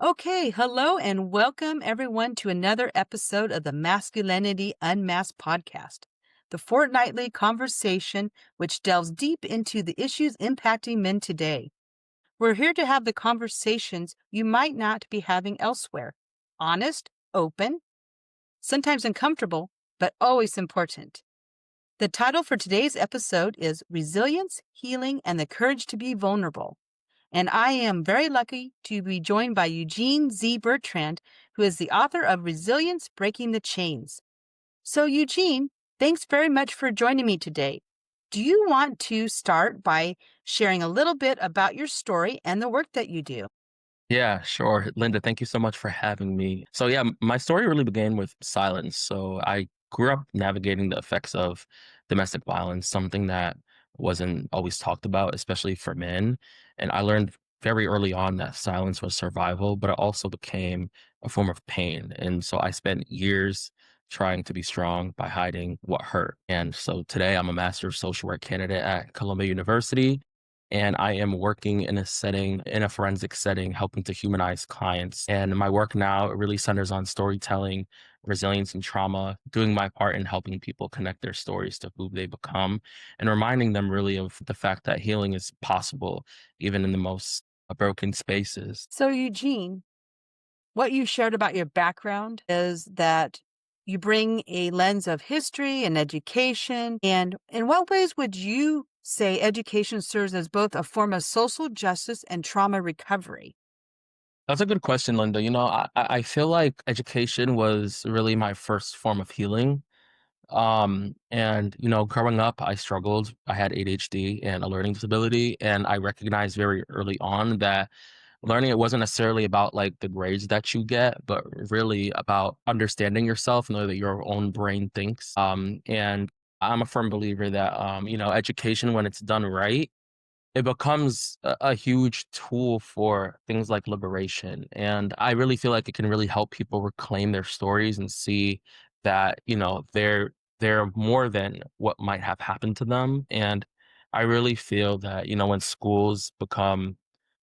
Okay, hello and welcome everyone to another episode of the Masculinity Unmasked Podcast, the fortnightly conversation which delves deep into the issues impacting men today. We're here to have the conversations you might not be having elsewhere. Honest, open, sometimes uncomfortable, but always important. The title for today's episode is Resilience, Healing, and the Courage to be Vulnerable. And I am very lucky to be joined by Eugene Z. Bertrand, who is the author of Resilience Breaking the Chains. So, Eugene, thanks very much for joining me today. Do you want to start by sharing a little bit about your story and the work that you do? Yeah, sure. Linda, thank you so much for having me. My story really began with silence. So I grew up navigating the effects of domestic violence, something that wasn't always talked about, especially for men. And I learned very early on that silence was survival, but it also became a form of pain. And so I spent years trying to be strong by hiding what hurt. And so today I'm a Master of Social Work candidate at Columbia University, and I am working in in a forensic setting, helping to humanize clients. And my work now really centers on storytelling, resilience, and trauma, doing my part in helping people connect their stories to who they become, and reminding them really of the fact that healing is possible, even in the most broken spaces. So, Eugene, what you shared about your background is that you bring a lens of history and education. And in what ways would you say education serves as both a form of social justice and trauma recovery? That's a good question, Linda. I feel like education was really my first form of healing. Growing up, I struggled. I had ADHD and a learning disability, and I recognized very early on that learning it wasn't necessarily about like the grades that you get, but really about understanding yourself and the way that your own brain thinks. And I'm a firm believer that education, when it's done right, it becomes a huge tool for things like liberation. And I really feel like it can really help people reclaim their stories and see that, they're more than what might have happened to them. And I really feel that, when schools become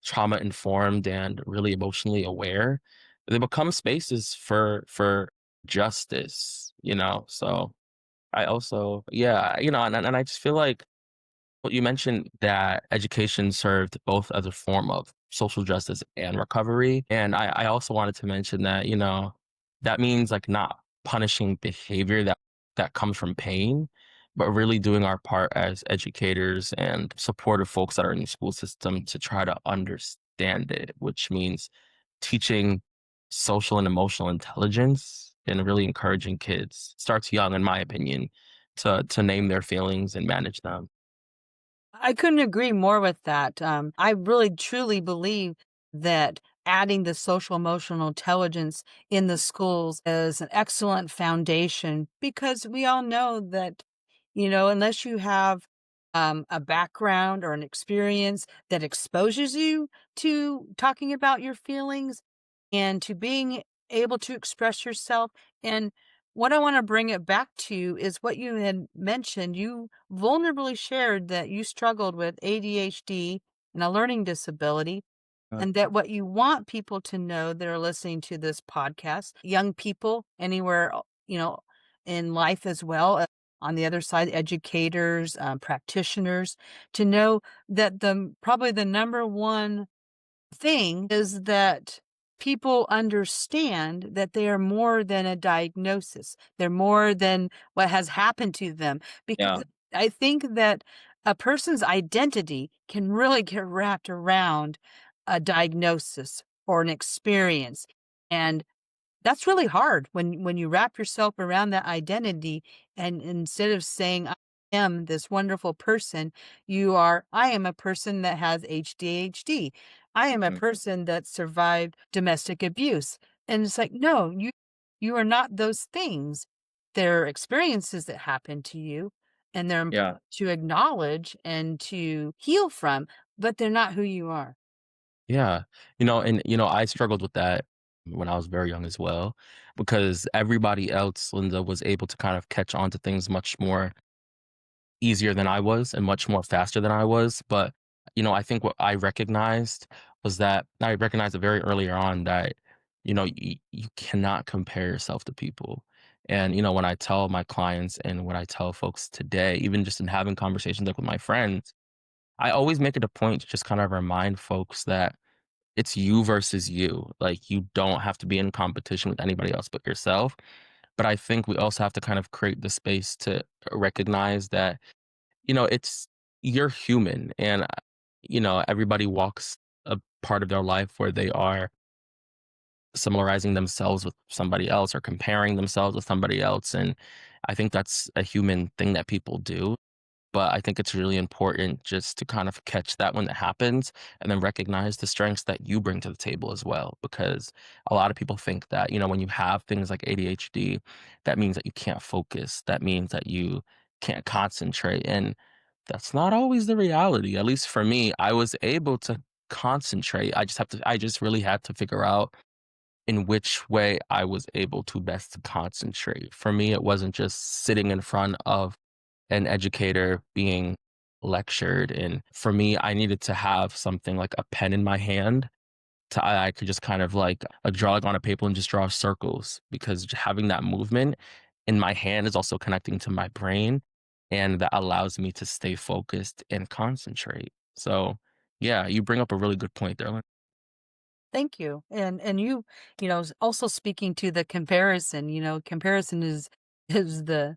trauma informed and really emotionally aware, they become spaces for justice. So I also, yeah, and I just feel like, well, you mentioned that education served both as a form of social justice and recovery. And I also wanted to mention that, that means like not punishing behavior that comes from pain, but really doing our part as educators and supportive folks that are in the school system to try to understand it, which means teaching social and emotional intelligence and really encouraging kids starts young, in my opinion, to name their feelings and manage them. I couldn't agree more with that. I really truly believe that adding the social emotional intelligence in the schools is an excellent foundation because we all know that, unless you have a background or an experience that exposes you to talking about your feelings and to being able to express yourself. And what I want to bring it back to is what you had mentioned. You vulnerably shared that you struggled with ADHD and a learning disability, and that what you want people to know that are listening to this podcast, young people anywhere, in life as well, on the other side, educators, practitioners, to know that probably the number one thing is that people understand that they are more than a diagnosis. They're more than what has happened to them. Because Yeah. I think that a person's identity can really get wrapped around a diagnosis or an experience. And that's really hard when you wrap yourself around that identity, and instead of saying, "I am this wonderful person," "I am a person that has ADHD. I am a Mm. person that survived domestic abuse." And it's like, no, you are not those things. They're experiences that happen to you, and they're Yeah. to acknowledge and to heal from, but they're not who you are. Yeah. I struggled with that when I was very young as well, because everybody else, Linda, was able to kind of catch on to things much more easier than I was and much more faster than I was. But, I think what I recognized was that I recognized it very earlier on that, you cannot compare yourself to people. And, when I tell my clients and when I tell folks today, even just in having conversations like with my friends, I always make it a point to just kind of remind folks that it's you versus you. Like, you don't have to be in competition with anybody else but yourself. But I think we also have to kind of create the space to recognize that, it's you're human and, everybody walks a part of their life where they are similarizing themselves with somebody else or comparing themselves with somebody else. And I think that's a human thing that people do. But I think it's really important just to kind of catch that when it happens and then recognize the strengths that you bring to the table as well. Because a lot of people think that, when you have things like ADHD, that means that you can't focus. That means that you can't concentrate. And that's not always the reality. At least for me, I was able to concentrate. I just really had to figure out in which way I was able to best concentrate. For me, it wasn't just sitting in front of an educator being lectured. And for me, I needed to have something like a pen in my hand to I could just kind of like draw like on a paper and just draw circles because having that movement in my hand is also connecting to my brain and that allows me to stay focused and concentrate. So yeah, you bring up a really good point there. Thank you. And also speaking to the comparison, comparison is the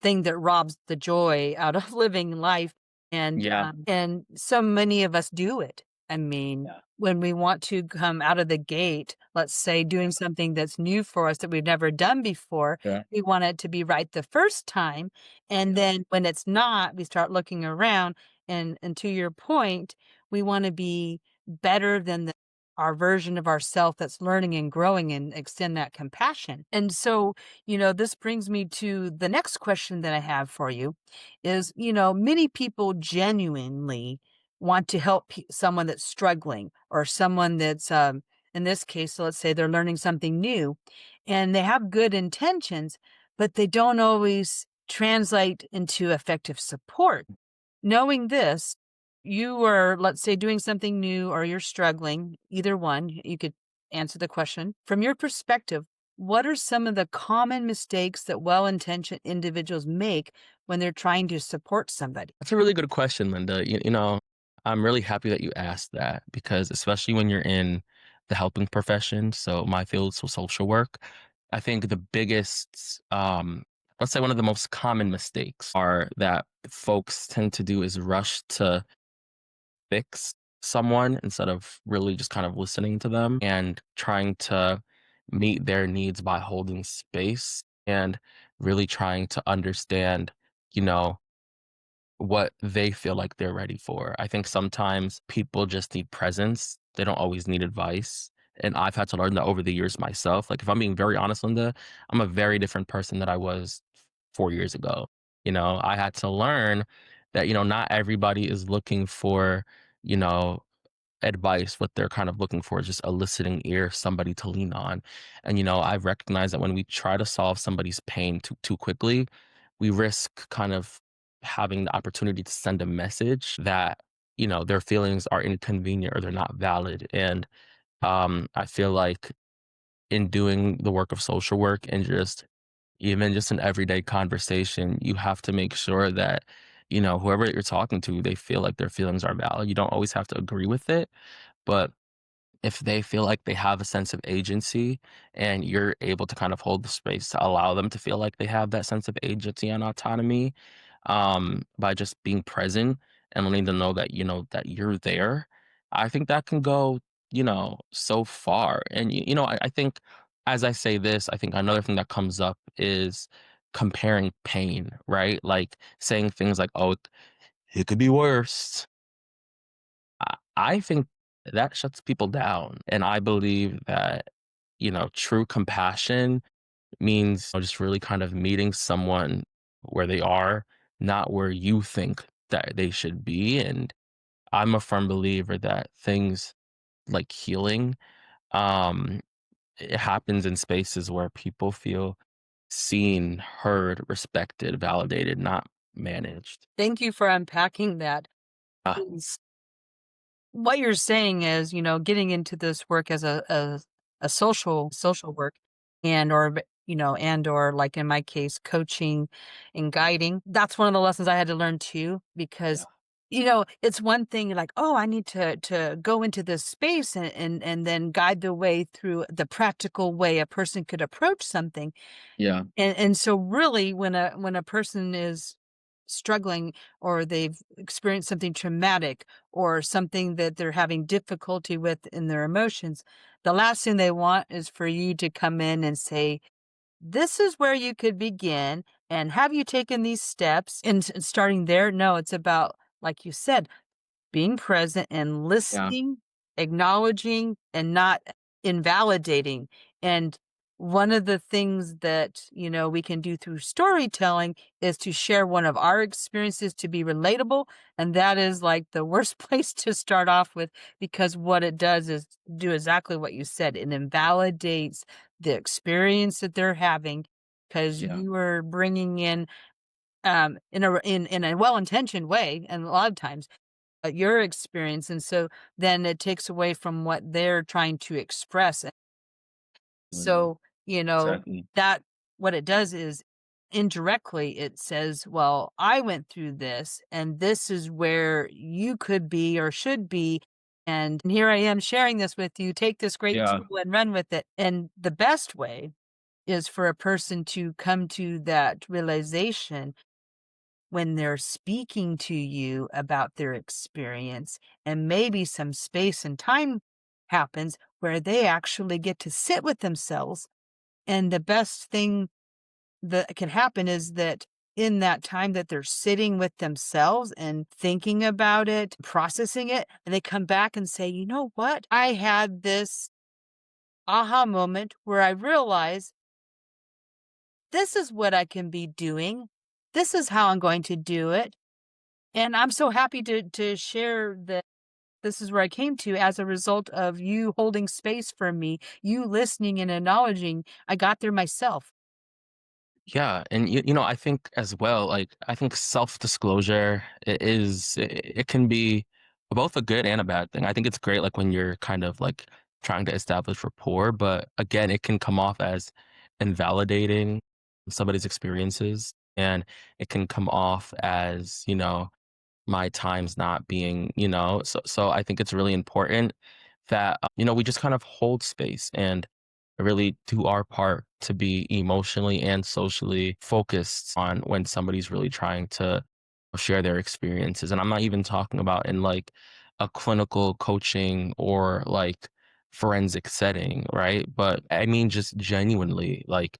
thing that robs the joy out of living life, Yeah. and so many of us do it. I mean, Yeah. when we want to come out of the gate, let's say doing something that's new for us that we've never done before, Yeah. we want it to be right the first time, and Yeah. then when it's not, we start looking around, and to your point, we wanna be better than our version of ourself that's learning and growing and extend that compassion. And so, this brings me to the next question that I have for you is, many people genuinely want to help someone that's struggling or someone that's, in this case, let's say they're learning something new and they have good intentions, but they don't always translate into effective support. Knowing this, you are, let's say, doing something new or you're struggling, either one, you could answer the question. From your perspective, what are some of the common mistakes that well intentioned individuals make when they're trying to support somebody? That's a really good question, Linda. I'm really happy that you asked that because especially when you're in the helping profession, so my field is social work, I think the biggest, let's say one of the most common mistakes are that folks tend to do is rush to fix someone instead of really just kind of listening to them and trying to meet their needs by holding space and really trying to understand, you know, what they feel like they're ready for. I think sometimes people just need presence. They don't always need advice. And I've had to learn that over the years myself. Like, if I'm being very honest, Linda, I'm a very different person than I was 4 years ago. I had to learn that, not everybody is looking for, you know, advice. What they're kind of looking for is just a listening ear, somebody to lean on. And, I've recognized that when we try to solve somebody's pain too quickly, we risk kind of having the opportunity to send a message that, their feelings are inconvenient or they're not valid. And I feel like in doing the work of social work and just even just an everyday conversation, you have to make sure that, whoever you're talking to, they feel like their feelings are valid. You don't always have to agree with it, but if they feel like they have a sense of agency and you're able to kind of hold the space to allow them to feel like they have that sense of agency and autonomy, by just being present and letting them know that, that you're there, I think that can go, so far. And, I think as I say this, I think another thing that comes up is comparing pain, right? Like saying things like, oh, it could be worse. I think that shuts people down. And I believe that, true compassion means just really kind of meeting someone where they are, not where you think that they should be. And I'm a firm believer that things like healing, um, it happens in spaces where people feel seen, heard, respected, validated, not managed. Thank you for unpacking that. what you're saying is, getting into this work as a social work and or like in my case, coaching and guiding. That's one of the lessons I had to learn too, Yeah. because it's one thing you're like, oh, I need to go into this space and then guide the way through the practical way a person could approach something. Yeah. And so really when a person is struggling or they've experienced something traumatic or something that they're having difficulty with in their emotions, the last thing they want is for you to come in and say, "This is where you could begin, and have you taken these steps?" And starting there, no, it's about, like you said, being present and Yeah. listening, acknowledging, and not invalidating. And one of the things that, we can do through storytelling is to share one of our experiences to be relatable. And that is like the worst place to start off with, because what it does is do exactly what you said. It invalidates the experience that they're having because Yeah. you are bringing in a well-intentioned way, and a lot of times your experience, and so then it takes away from what they're trying to express. Absolutely. So, Exactly. that what it does is indirectly it says, "Well, I went through this, and this is where you could be or should be, and here I am sharing this with you. Take this great Yeah. tool and run with it." And the best way is for a person to come to that realization when they're speaking to you about their experience, and maybe some space and time happens where they actually get to sit with themselves. And the best thing that can happen is that in that time that they're sitting with themselves and thinking about it, processing it, and they come back and say, "You know what? I had this aha moment where I realized this is what I can be doing. This is how I'm going to do it. And I'm so happy to share that this is where I came to as a result of you holding space for me, you listening and acknowledging I got there myself." Yeah, and I think as well, like I think self-disclosure it can be both a good and a bad thing. I think it's great like when you're kind of like trying to establish rapport, but again, it can come off as invalidating somebody's experiences, and it can come off as, my time's not being, so I think it's really important that we just kind of hold space and really do our part to be emotionally and socially focused on when somebody's really trying to share their experiences. And I'm not even talking about in like a clinical coaching or like forensic setting, right? But I mean just genuinely like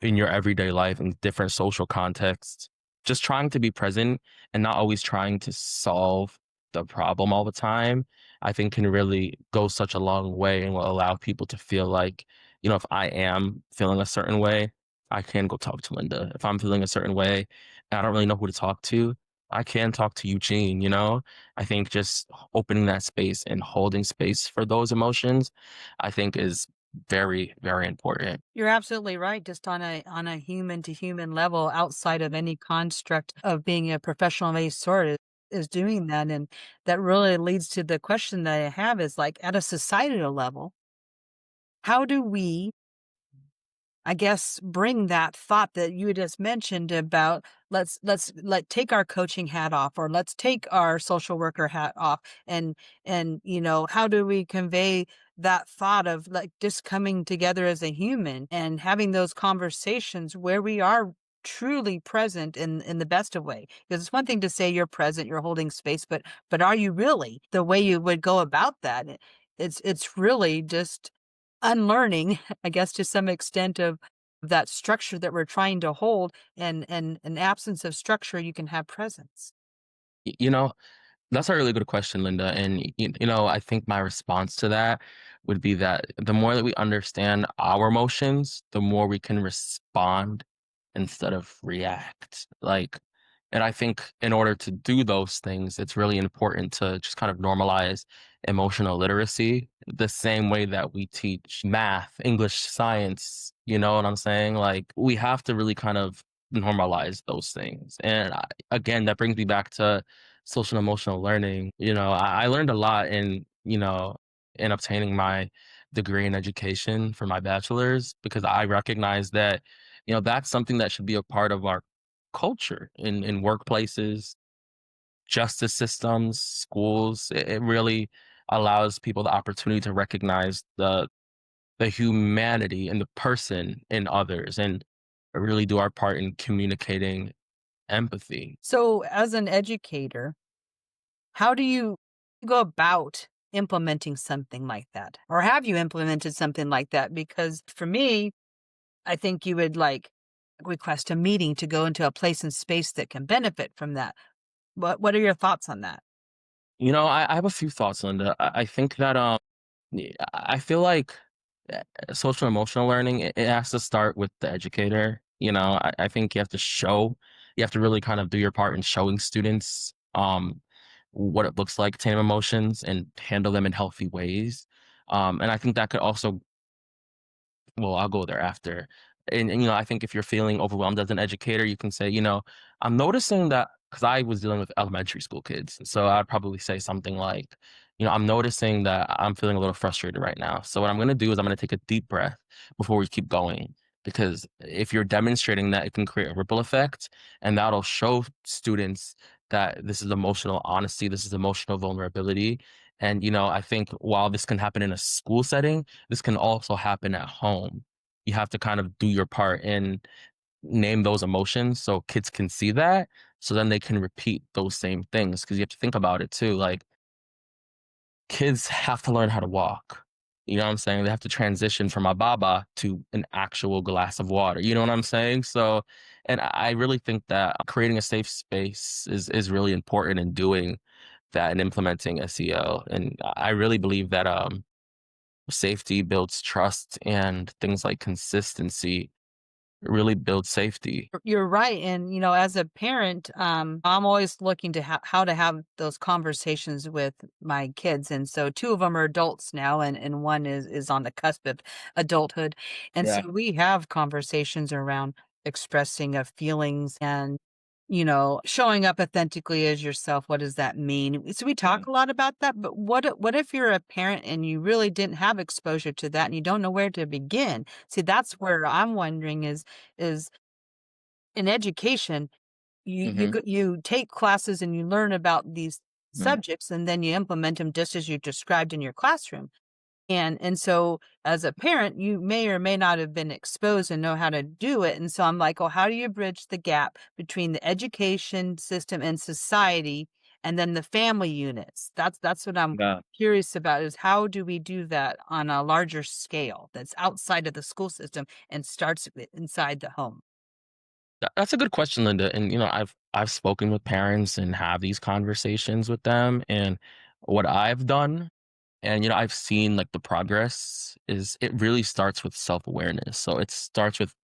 in your everyday life in different social contexts, just trying to be present and not always trying to solve the problem all the time, I think can really go such a long way and will allow people to feel like, if I am feeling a certain way, I can go talk to Linda. If I'm feeling a certain way and I don't really know who to talk to, I can talk to Eugene. I think just opening that space and holding space for those emotions, I think is very, very important. You're absolutely right, just on a human to human level outside of any construct of being a professional of any sort is doing that. And that really leads to the question that I have is like at a societal level, how do we, I guess, bring that thought that you just mentioned about let take our coaching hat off, or let's take our social worker hat off, and how do we convey that thought of like just coming together as a human and having those conversations where we are truly present in the best of way. Because it's one thing to say you're present, you're holding space, but are you really the way you would go about that? It's really just unlearning, I guess, to some extent of that structure that we're trying to hold, and an absence of structure, you can have presence. Y- You know, That's a really good question, Linda. And, I think my response to that would be that the more that we understand our emotions, the more we can respond instead of react. And I think in order to do those things, it's really important to just kind of normalize emotional literacy the same way that we teach math, English, science. You know what I'm saying? Like, we have to really kind of normalize those things. And again, that brings me back to social and emotional learning, I learned a lot in obtaining my degree in education for my bachelor's because I recognize that, that's something that should be a part of our culture in workplaces, justice systems, schools. It really allows people the opportunity to recognize the humanity and the person in others and really do our part in communicating empathy. So, as an educator, how do you go about implementing something like that? Or have you implemented something like that? Because for me, I think you would like request a meeting to go into a place and space that can benefit from that. What are your thoughts on that? I have a few thoughts, Linda. I think that I feel like social emotional learning it has to start with the educator. I think you have to really kind of do your part in showing students what it looks like to name emotions and handle them in healthy ways. And I think that could also well, I'll go there after. And I think if you're feeling overwhelmed as an educator, you can say, I'm noticing that because I was dealing with elementary school kids. So I'd probably say something like, I'm noticing that I'm feeling a little frustrated right now. So what I'm going to do is I'm going to take a deep breath before we keep going. Because if you're demonstrating that, it can create a ripple effect, and that'll show students that this is emotional honesty, this is emotional vulnerability. And, I think while this can happen in a school setting, this can also happen at home. You have to kind of do your part and name those emotions so kids can see that, so then they can repeat those same things. Because you have to think about it too, like, kids have to learn how to walk. You know what I'm saying? They have to transition from a baba to an actual glass of water. You know what I'm saying? So, and I really think that creating a safe space is really important in doing that and implementing SEO. And I really believe that safety builds trust, and things like consistency really build safety. You're right, and, as a parent, I'm always looking to how to have those conversations with my kids, and so 2 of them are adults now, and 1 is on the cusp of adulthood, and so Yeah. we have conversations around expressing of feelings and, showing up authentically as yourself. What does that mean? So we talk a lot about that, but what if you're a parent and you really didn't have exposure to that and you don't know where to begin? See, that's where I'm wondering is in education, Hmm. you take classes and you learn about these Hmm. subjects, and then you implement them just as you described in your classroom. And so as a parent, you may or may not have been exposed and know how to do it. And so I'm like, "Oh, how do you bridge the gap between the education system and society and then the family units?" That's what I'm Yeah. curious about, is how do we do that on a larger scale that's outside of the school system and starts inside the home? That's a good question, Linda. And I've spoken with parents and have these conversations with them. And what I've done, and I've seen like the progress is it really starts with self-awareness. So it starts with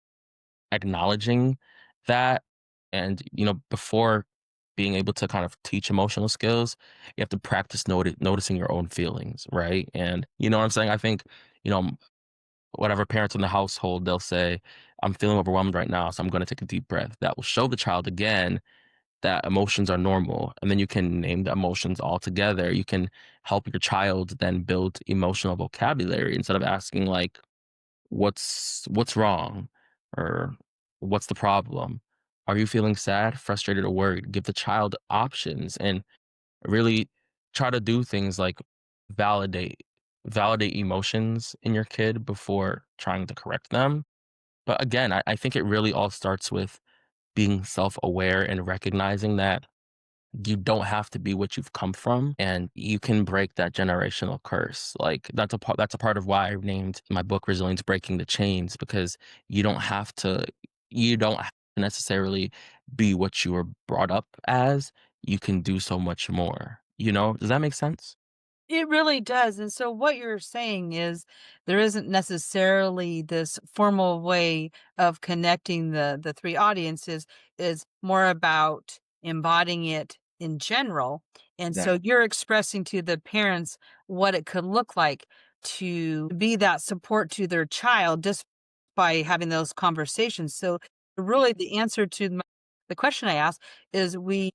acknowledging that, and before being able to kind of teach emotional skills, you have to practice noticing your own feelings, right? And you know what I'm saying? I think, you know, whatever parents in the household, they'll say, I'm feeling overwhelmed right now, so I'm going to take a deep breath. That will show the child again that emotions are normal. And then you can name the emotions all together. You can help your child then build emotional vocabulary instead of asking like, what's wrong? Or what's the problem? Are you feeling sad, frustrated, or worried? Give the child options and really try to do things like validate validate emotions in your kid before trying to correct them. But again, I think it really all starts with being self-aware and recognizing that you don't have to be what you've come from, and you can break that generational curse. Like that's a part of why I named my book Resilience Breaking the Chains, because you don't have to necessarily be what you were brought up as. You can do so much more. Does that make sense? It really does. And so what you're saying is there isn't necessarily this formal way of connecting the three audiences, is more about embodying it in general. And Yeah. so you're expressing to the parents what it could look like to be that support to their child just by having those conversations. So really the answer to the question I asked is we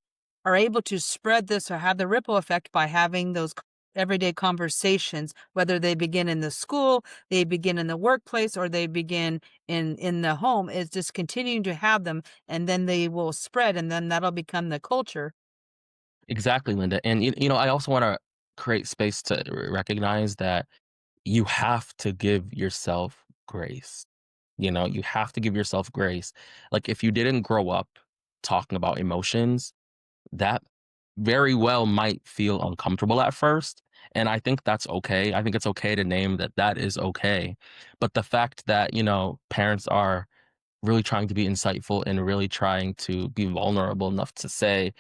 are able to spread this or have the ripple effect by having those everyday conversations, whether they begin in the school, they begin in the workplace, or they begin in the home, is just continuing to have them, and then they will spread, and then that'll become the culture. Exactly, Linda. And I also want to create space to recognize that you have to give yourself grace. You have to give yourself grace. Like if you didn't grow up talking about emotions, that very well might feel uncomfortable at first. And I think that's okay. I think it's okay to name that that is okay. But the fact that, parents are really trying to be insightful and really trying to be vulnerable enough to say,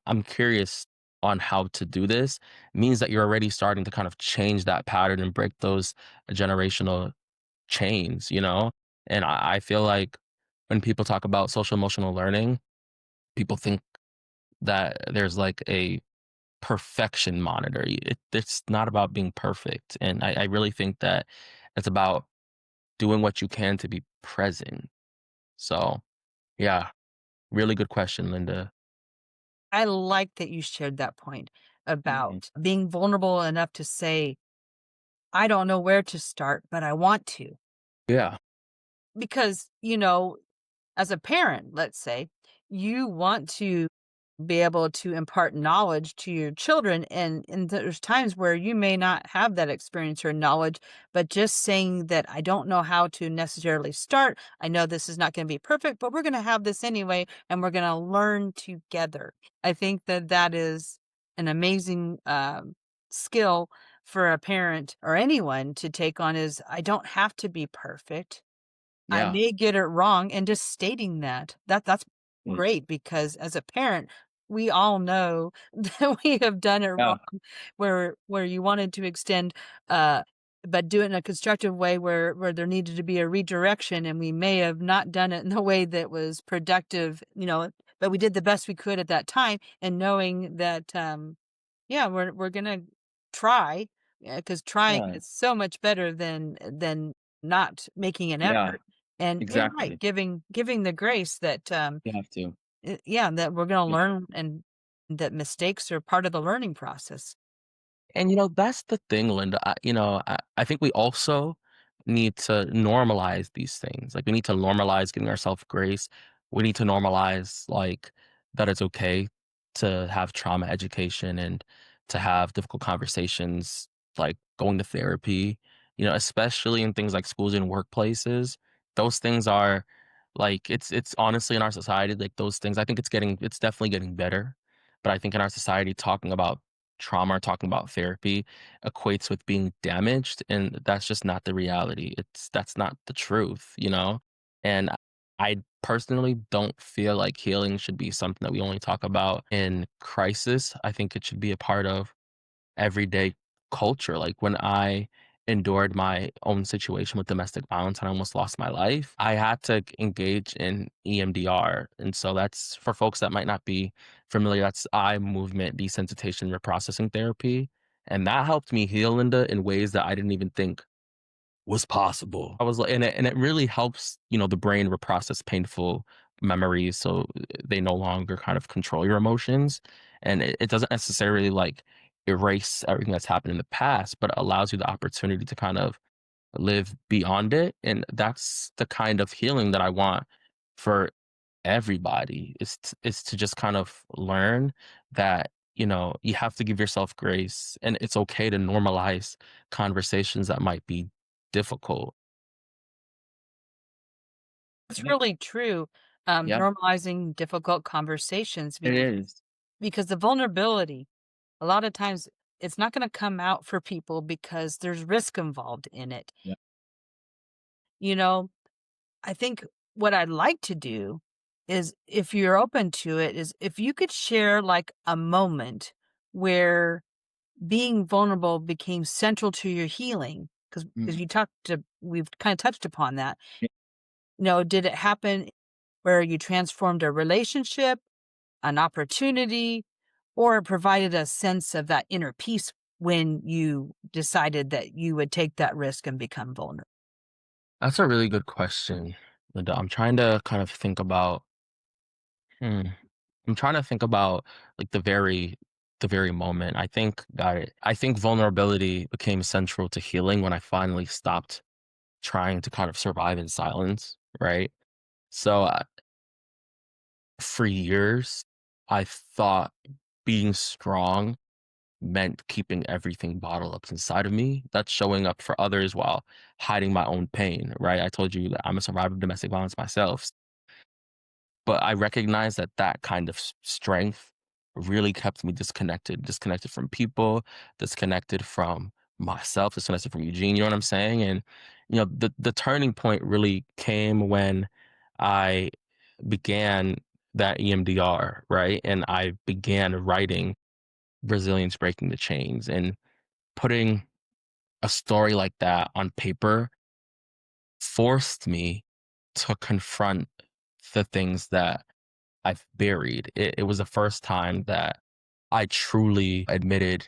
I'm curious on how to do this means that you're already starting to kind of change that pattern and break those generational chains. And I feel like when people talk about social emotional learning, people think that there's like a perfection monitor. It's not about being perfect. And I really think that it's about doing what you can to be present. So, yeah, really good question, Linda. I like that you shared that point Mhm. about being vulnerable enough to say, "I don't know where to start, but I want to." Yeah, Because, as a parent, let's say, you want to be able to impart knowledge to your children, and there's times where you may not have that experience or knowledge, but just saying that I don't know how to necessarily start. I know this is not going to be perfect, but we're going to have this anyway, and we're going to learn together. I think that that is an amazing skill for a parent or anyone to take on. Is I don't have to be perfect. I yeah, may get it wrong, and just stating that's mm, great, because as a parent, we all know that we have done it wrong, yeah, where you wanted to extend, uh, but do it in a constructive way where there needed to be a redirection, and we may have not done it in a way that was productive, but we did the best we could at that time, and knowing that, yeah, we're gonna try, because trying yeah, is so much better than not making an yeah, effort. And you're right, exactly. giving the grace that, You have to. yeah, that we're gonna Yeah. learn, and that mistakes are part of the learning process. And that's the thing, Linda. I think we also need to normalize these things. Like we need to normalize giving ourselves grace. We need to normalize like that it's okay to have trauma education and to have difficult conversations, like going to therapy, especially in things like schools and workplaces. Those things are like it's honestly in our society, like those things, I think it's definitely getting better. But I think in our society talking about trauma or talking about therapy equates with being damaged, and that's just not the reality. That's not the truth. And I personally don't feel like healing should be something that we only talk about in crisis. I think it should be a part of everyday culture. Like when I endured my own situation with domestic violence and I almost lost my life, I had to engage in EMDR. And so that's for folks that might not be familiar, that's eye movement desensitization reprocessing therapy. And that helped me heal, Linda, in ways that I didn't even think was possible. I was like, and it really helps, the brain reprocess painful memories so they no longer kind of control your emotions. And it doesn't necessarily like erase everything that's happened in the past, but it allows you the opportunity to kind of live beyond it. And that's the kind of healing that I want for everybody is to just kind of learn that you have to give yourself grace and it's okay to normalize conversations that might be difficult. It's Yeah. really true, Yeah, normalizing difficult conversations, it is. because the vulnerability, a lot of times, it's not gonna come out for people because there's risk involved in it. Yeah. You know, I think what I'd like to do is, if you're open to it, is if you could share like a moment where being vulnerable became central to your healing, because Mm. we've kind of touched upon that. Did it happen where you transformed a relationship, an opportunity, or it provided a sense of that inner peace when you decided that you would take that risk and become vulnerable? That's a really good question, Linda. I'm trying to kind of think about. Hmm. I'm trying to think about like the very moment. I think vulnerability became central to healing when I finally stopped trying to kind of survive in silence, right? So for years, I thought being strong meant keeping everything bottled up inside of me. That's showing up for others while hiding my own pain, right? I told you that I'm a survivor of domestic violence myself. But I recognize that that kind of strength really kept me disconnected from people, disconnected from myself, disconnected from Eugene, you know what I'm saying? And, the turning point really came when I began that EMDR, right? And I began writing Brazilians Breaking the Chains, and putting a story like that on paper forced me to confront the things that I've buried. It was the first time that I truly admitted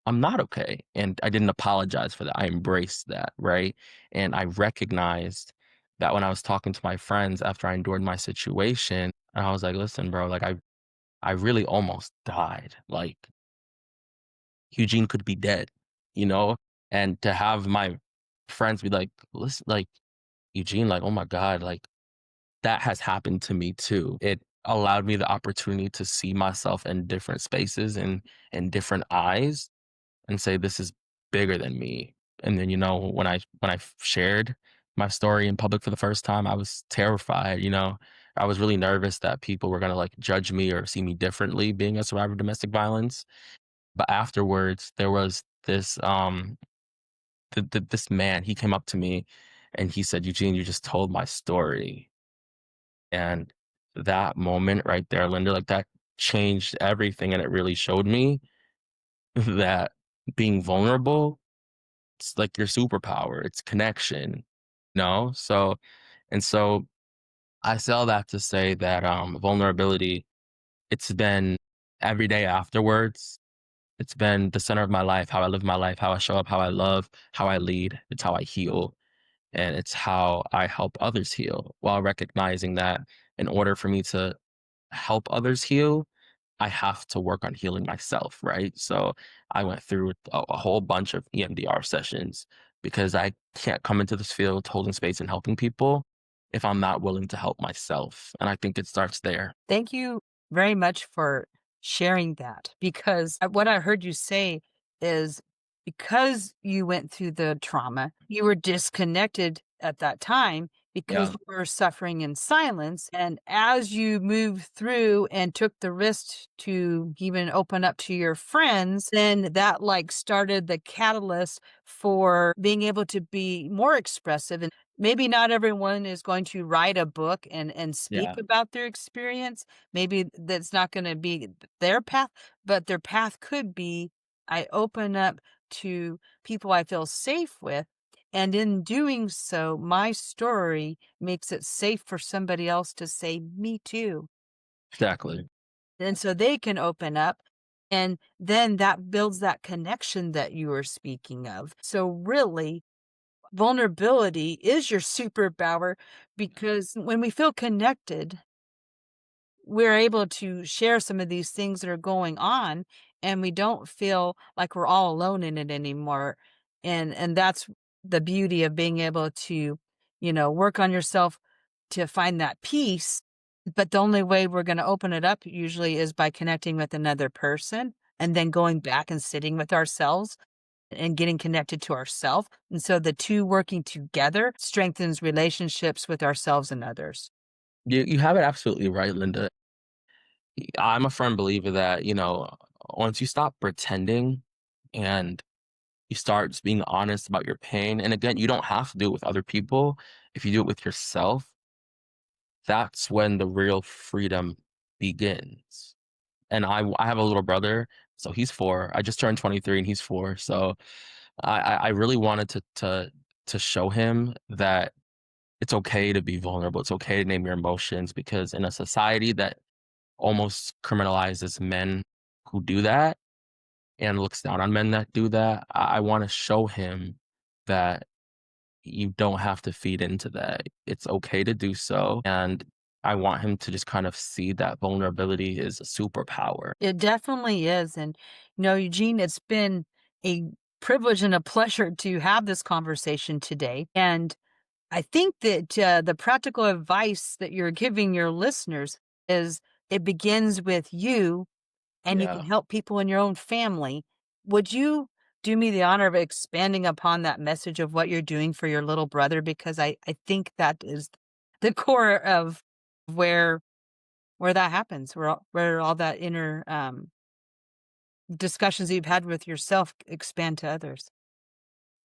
I'm not okay. And I didn't apologize for that. I embraced that, right? And I recognized that when I was talking to my friends after I endured my situation, and I was like, listen, bro, like I really almost died. Like Eugene could be dead, you know? And to have my friends be like, listen, like Eugene, like, oh my God, like that has happened to me too. It allowed me the opportunity to see myself in different spaces and in different eyes and say, this is bigger than me. And then, when I shared my story in public for the first time, I was terrified, I was really nervous that people were gonna like judge me or see me differently being a survivor of domestic violence. But afterwards, there was this man, he came up to me and he said, Eugene, you just told my story. And that moment right there, Linda, like that changed everything. And it really showed me that being vulnerable, it's like your superpower, it's connection, no? So I say all that to say that vulnerability, it's been every day afterwards. It's been the center of my life, how I live my life, how I show up, how I love, how I lead. It's how I heal. And it's how I help others heal, while recognizing that in order for me to help others heal, I have to work on healing myself, right? So I went through a whole bunch of EMDR sessions because I can't come into this field holding space and helping people if I'm not willing to help myself. And I think it starts there. Thank you very much for sharing that because what I heard you say is because you went through the trauma, you were disconnected at that time because Yeah, you were suffering in silence. And as you moved through and took the risk to even open up to your friends, then that like started the catalyst for being able to be more expressive. And maybe not everyone is going to write a book and speak yeah, about their experience. Maybe that's not gonna be their path, but their path could be, I open up to people I feel safe with, and in doing so, my story makes it safe for somebody else to say, "Me too." exactly. And so they can open up, and then that builds that connection that you were speaking of. So really, vulnerability is your superpower because when we feel connected, we're able to share some of these things that are going on, and we don't feel like we're all alone in it anymore. And that's the beauty of being able to, work on yourself to find that peace. But the only way we're going to open it up usually is by connecting with another person and then going back and sitting with ourselves and getting connected to ourselves. And so the two working together strengthens relationships with ourselves and others. You have it absolutely right, Linda. I'm a firm believer that, once you stop pretending and you start just being honest about your pain, and again, you don't have to do it with other people. If you do it with yourself, that's when the real freedom begins. And I have a little brother, so he's 4. I just turned 23 and he's 4. So I really wanted to show him that it's okay to be vulnerable. It's okay to name your emotions, because in a society that almost criminalizes men who do that and looks down on men that do that, I want to show him that you don't have to feed into that. It's okay to do so. And I want him to just kind of see that vulnerability is a superpower. It definitely is. And, Eugene, it's been a privilege and a pleasure to have this conversation today. And I think that the practical advice that you're giving your listeners is it begins with you and you can Yeah. help people in your own family. Would you do me the honor of expanding upon that message of what you're doing for your little brother? Because I think that is the core of where that happens, where all that inner discussions that you've had with yourself expand to others.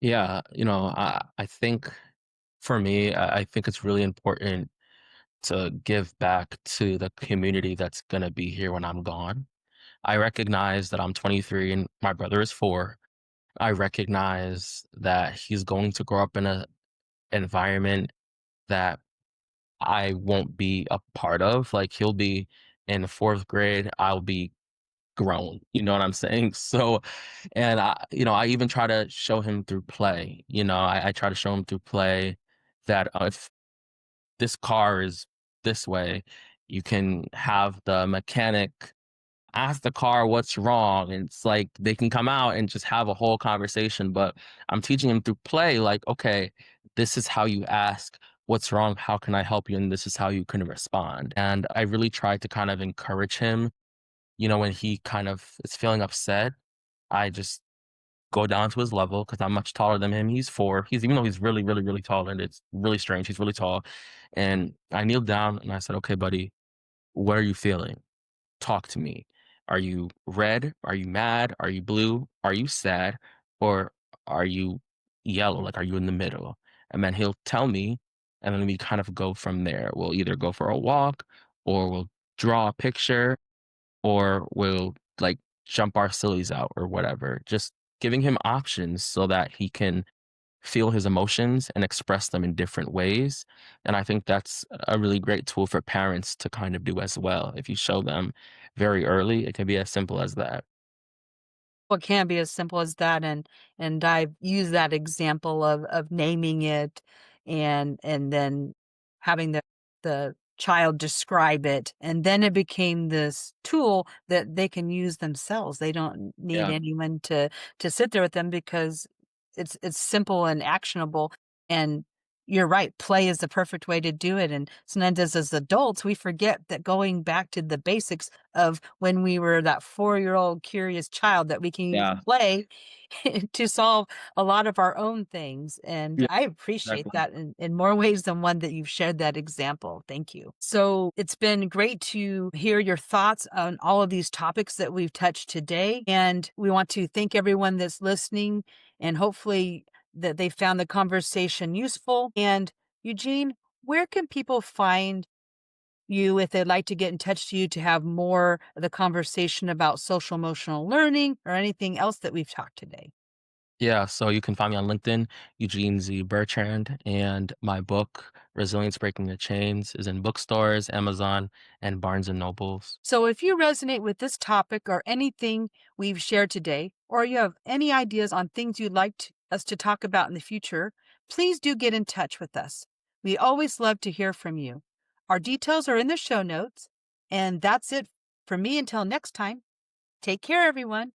Yeah, I think for me, I think it's really important to give back to the community that's gonna be here when I'm gone. I recognize that I'm 23 and my brother is 4. I recognize that he's going to grow up in a environment that I won't be a part of. Like, he'll be in 4th grade, I'll be grown, you know what I'm saying? So, and I even try to show him through play, I try to show him through play that, if this car is this way, you can have the mechanic ask the car what's wrong, and it's like they can come out and just have a whole conversation, but I'm teaching him through play, like, "Okay, this is how you ask, 'What's wrong? How can I help you?' And this is how you can respond." And I really try to kind of encourage him, when he kind of is feeling upset, I just go down to his level because 'cause I'm much taller than him. He's 4. Even though he's really, really, really tall, and it's really strange, he's really tall, and I kneeled down and I said, "Okay, buddy, what are you feeling? Talk to me. Are you red? Are you mad? Are you blue? Are you sad? Or are you yellow? Like, are you in the middle?" And then he'll tell me, and then we kind of go from there. We'll either go for a walk, or we'll draw a picture, or we'll, like, jump our sillies out or whatever. Just giving him options so that he can feel his emotions and express them in different ways. And I think that's a really great tool for parents to kind of do as well. If you show them very early, it can be as simple as that. What can be as simple as that, and I've used that example of naming it and then having the child describe it, and then it became this tool that they can use themselves. They don't need Yeah. anyone to sit there with them because it's simple and actionable, and you're right, play is the perfect way to do it, and sometimes as adults, we forget that going back to the basics of when we were that four-year-old curious child that we can use Yeah. play to solve a lot of our own things, and Yeah, I appreciate exactly. that in more ways than one that you've shared that example. Thank you. So, it's been great to hear your thoughts on all of these topics that we've touched today, and we want to thank everyone that's listening, and hopefully that they found the conversation useful. And Eugene, where can people find you if they'd like to get in touch to you to have more of the conversation about social emotional learning or anything else that we've talked today? Yeah, so you can find me on LinkedIn, Eugene Z Bertrand, and my book, Resilience Breaking the Chains, is in bookstores, Amazon, and Barnes and Nobles. So if you resonate with this topic or anything we've shared today, or you have any ideas on things you'd like us to talk about in the future, please do get in touch with us. We always love to hear from you. Our details are in the show notes. And that's it for me until next time. Take care, everyone.